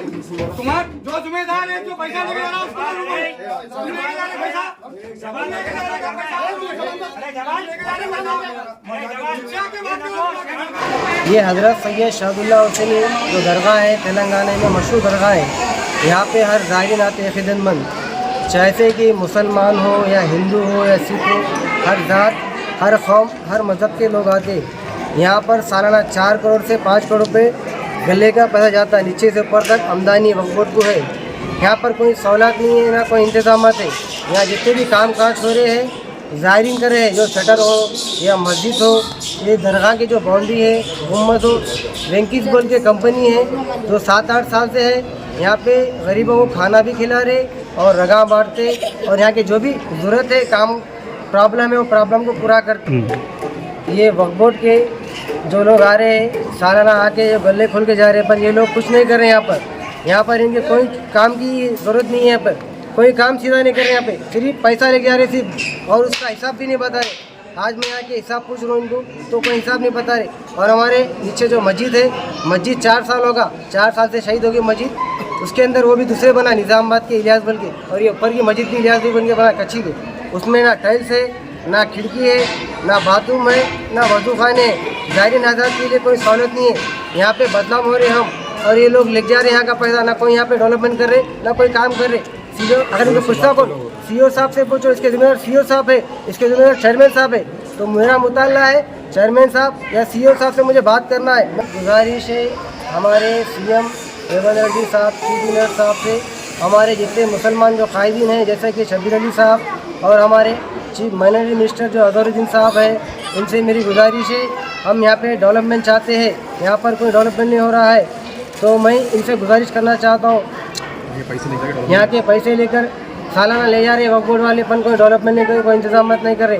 तुम्हारा जो जिम्मेदार है, जो पैसा लेके जा रहा है उसको लेके जा रहे पैसा, जवान लेके जा रहे पैसा। ये हज़रत सैयद शाहदुल्लाह हुसैनी जो दरगाह है तेलंगाना में मशहूर दरगाह है। यहाँ पे हर ज़ायरीन आते हैं खिदमतमंद, चाहे कि मुसलमान हो या हिंदू हो या सिख हो, हर जात हर कौम हर मज़हब के लोग आते हैं। यहाँ पर सालाना 4 करोड़ से 5 करोड़ रुपये गले का पैसा जाता है, नीचे से ऊपर तक आमदनी वक्फ बोर्ड को है। यहाँ पर कोई सहूलत नहीं है, ना कोई इंतजाम है। यहाँ जितने भी काम काज हो रहे हैं ज़ायरीन कर रहे हैं, जो शटर हो या मस्जिद हो, ये दरगाह की जो बाउंड्री है, गुम्बद हो, वेंकीज बोल के कंपनी है जो 7-8 साल से है। यहाँ पे गरीबों को खाना भी खिला रहे और रगा बांटते, और यहाँ के जो भी ज़रूरत है काम प्रॉब्लम है वो प्रॉब्लम को पूरा करते। ये वक्फ बोर्ड के जो लोग आ रहे हैं सालाना आके जो गले खोल के जा रहे हैं, पर ये लोग कुछ नहीं कर रहे हैं। यहाँ पर इनके कोई काम की ज़रूरत नहीं है। यहाँ पर कोई काम सीधा नहीं कर रहे, यहाँ पे सिर्फ पैसा लेके आ रहे सिर्फ, और उसका हिसाब भी नहीं बता रहे। आज मैं यहाँ के हिसाब पूछ रहा हूँ इनको तो कोई हिसाब नहीं बता रहे। और हमारे नीचे जो मस्जिद है, मस्जिद 4 साल होगा, 4 साल से शहीद होगी मस्जिद, उसके अंदर वो भी दूसरे बना निज़ामाबाद के इलियास बल के, और ये ऊपर की मस्जिद भी इलियास भी बन के बना कच्ची के। उसमें ना टाइल्स है, ना खिड़की है, ना बाथरूम है, ना वजू खाने है। ज़ायरीन आज़ाद के लिए कोई सहूलत नहीं है। यहाँ पे बदनाम हो रहे हम, और ये लोग ले जा रहे हैं यहाँ का पैसा, ना कोई यहाँ पे डेवलपमेंट कर रहे, ना कोई काम कर रहे। सीओ अगर इनको पूछता कौन, सीओ साहब से पूछो, इसके जिम्मेदार सीओ साहब है, इसके जिम्मेदार चेयरमैन साहब है। तो मेरा मुताल्ला है चेयरमैन साहब या सीओ साहब से मुझे बात करना है। गुजारिश है हमारे सीएम रेवंत रेड्डी साहब, चीफ मिनिस्टर साहब से, हमारे जितने मुसलमान जो कायदीन हैं जैसे कि शब्बीर अली साहब और हमारे चीफ माइनॉरिटी मिनिस्टर जो अजहरुद्दीन साहब है, इनसे मेरी गुजारिश है। हम यहाँ पे डेवलपमेंट चाहते हैं, यहाँ पर कोई डेवलपमेंट नहीं हो रहा है, तो मैं इनसे गुजारिश करना चाहता हूँ, यहाँ के पैसे लेकर सालाना ले जा रहे वक्फ बोर्ड वाले, पर कोई डेवलपमेंट नहीं, कोई इंतजाम नहीं कर रहे।